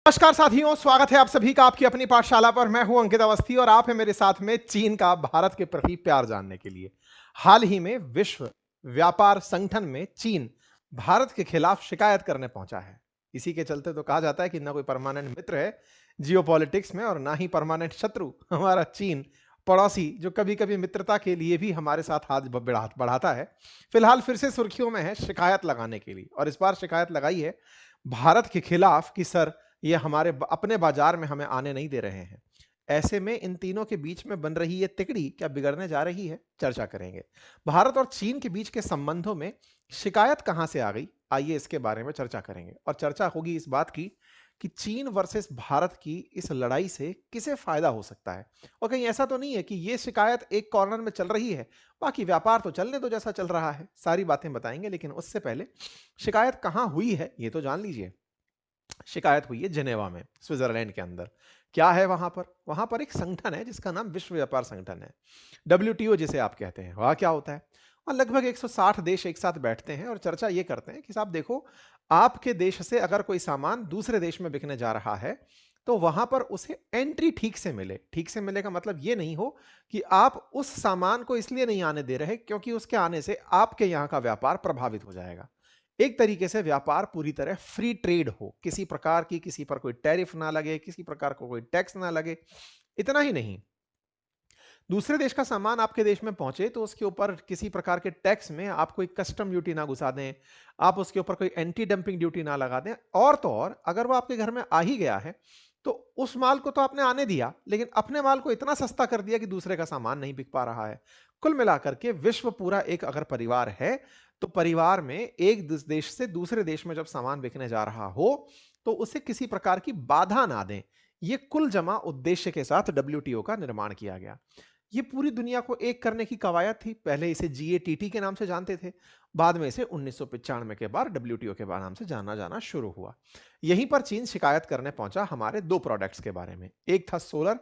नमस्कार साथियों, स्वागत है आप सभी का आपकी अपनी पाठशाला पर। मैं हूं अंकित अवस्थी और आप हैं मेरे साथ में चीन का भारत के प्रति प्यार जानने के लिए। हाल ही में विश्व व्यापार संगठन में चीन भारत के खिलाफ शिकायत करने पहुंचा है। इसी के चलते तो कहा जाता है कि ना कोई परमानेंट मित्र है जियोपॉलिटिक्स में और ना ही परमानेंट शत्रु हमारा चीन पड़ोसी, जो कभी कभी मित्रता के लिए भी हमारे साथ हाथ बढ़ाता है। फिलहाल फिर से सुर्खियों में है शिकायत लगाने के लिए, और इस बार शिकायत लगाई है भारत के खिलाफ कि सर, ये हमारे अपने बाजार में हमें आने नहीं दे रहे हैं। ऐसे में इन तीनों के बीच में बन रही ये तिकड़ी क्या बिगड़ने जा रही है, चर्चा करेंगे। भारत और चीन के बीच के संबंधों में शिकायत कहां से आ गई, आइए इसके बारे में चर्चा करेंगे। और चर्चा होगी इस बात की कि चीन वर्सेस भारत की इस लड़ाई से किसे फायदा हो सकता है। और कहीं ऐसा तो नहीं है कि ये शिकायत एक कॉर्नर में चल रही है, बाकी व्यापार तो चलने दो जैसा चल रहा है। सारी बातें बताएंगे, लेकिन उससे पहले शिकायत कहां हुई है ये तो जान लीजिए। शिकायत हुई है जिनेवा में, स्विट्जरलैंड के अंदर। क्या है वहां पर एक संगठन है जिसका नाम विश्व व्यापार संगठन है, डब्ल्यूटीओ जिसे आप कहते हैं। वह क्या होता है? और लगभग 160 देश एक साथ बैठते हैं और चर्चा ये करते हैं कि साहब देखो, आपके देश से अगर कोई सामान दूसरे देश में बिकने जा रहा है तो वहां पर उसे एंट्री ठीक से मिले। ठीक से मिले का मतलब ये नहीं हो कि आप उस सामान को इसलिए नहीं आने दे रहे क्योंकि उसके आने से आपके यहां का व्यापार प्रभावित हो जाएगा। एक तरीके से व्यापार पूरी तरह फ्री ट्रेड हो, किसी प्रकार की किसी पर कोई टैरिफ ना लगे, किसी प्रकार को कोई टैक्स ना लगे। इतना ही नहीं, दूसरे देश का सामान आपके देश में पहुंचे तो उसके ऊपर किसी प्रकार के टैक्स में आप कोई कस्टम ड्यूटी ना घुसा दें, आप उसके ऊपर कोई एंटी डंपिंग ड्यूटी ना लगा दें। और तो और, अगर वो आपके घर में आ ही गया है तो उस माल को तो आपने आने दिया, लेकिन अपने माल को इतना सस्ता कर दिया कि दूसरे का सामान नहीं बिक पा रहा है। कुल मिलाकर के विश्व पूरा एक अगर परिवार है, तो परिवार में एक देश से दूसरे देश में जब सामान बिकने जा रहा हो तो उसे किसी प्रकार की बाधा ना दें। ये कुल जमा उद्देश्य के साथ डब्ल्यूटीओ का निर्माण किया गया। ये पूरी दुनिया को एक करने की कवायद थी। पहले इसे जीएटीटी के नाम से जानते थे, बाद में इसे 1995 के बाद डब्ल्यूटीओ के नाम से जाना जाना शुरू हुआ। यहीं पर चीन शिकायत करने पहुंचा हमारे दो प्रोडक्ट्स के बारे में, एक था सोलर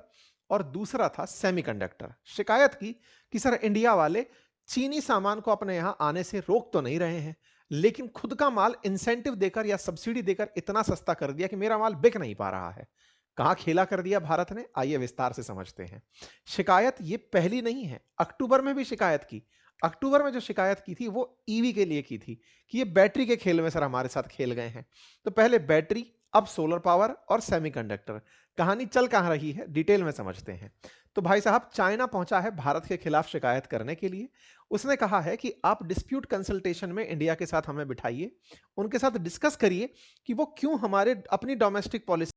और दूसरा था सेमीकंडक्टर। शिकायत की कि सर, इंडिया वाले चीनी सामान को अपने यहां आने से रोक तो नहीं रहे हैं, लेकिन खुद का माल इंसेंटिव देकर या सब्सिडी देकर इतना सस्ता कर दिया कि मेरा माल बिक नहीं पा रहा है। कहां खेला कर दिया भारत ने, आइए विस्तार से समझते हैं। शिकायत ये पहली नहीं है, अक्टूबर में भी शिकायत की। अक्टूबर में जो शिकायत की थी वो ईवी के लिए की थी कि ये बैटरी के खेल में सर हमारे साथ खेल गए हैं। तो पहले बैटरी, अब सोलर पावर और सेमीकंडक्टर। कहानी चल कहां रही है, डिटेल में समझते हैं। तो भाई साहब, चाइना पहुंचा है भारत के खिलाफ शिकायत करने के लिए। उसने कहा है कि आप डिस्प्यूट कंसल्टेशन में इंडिया के साथ हमें बिठाइए, उनके साथ डिस्कस करिए कि वो क्यों हमारे अपनी डोमेस्टिक पॉलिसी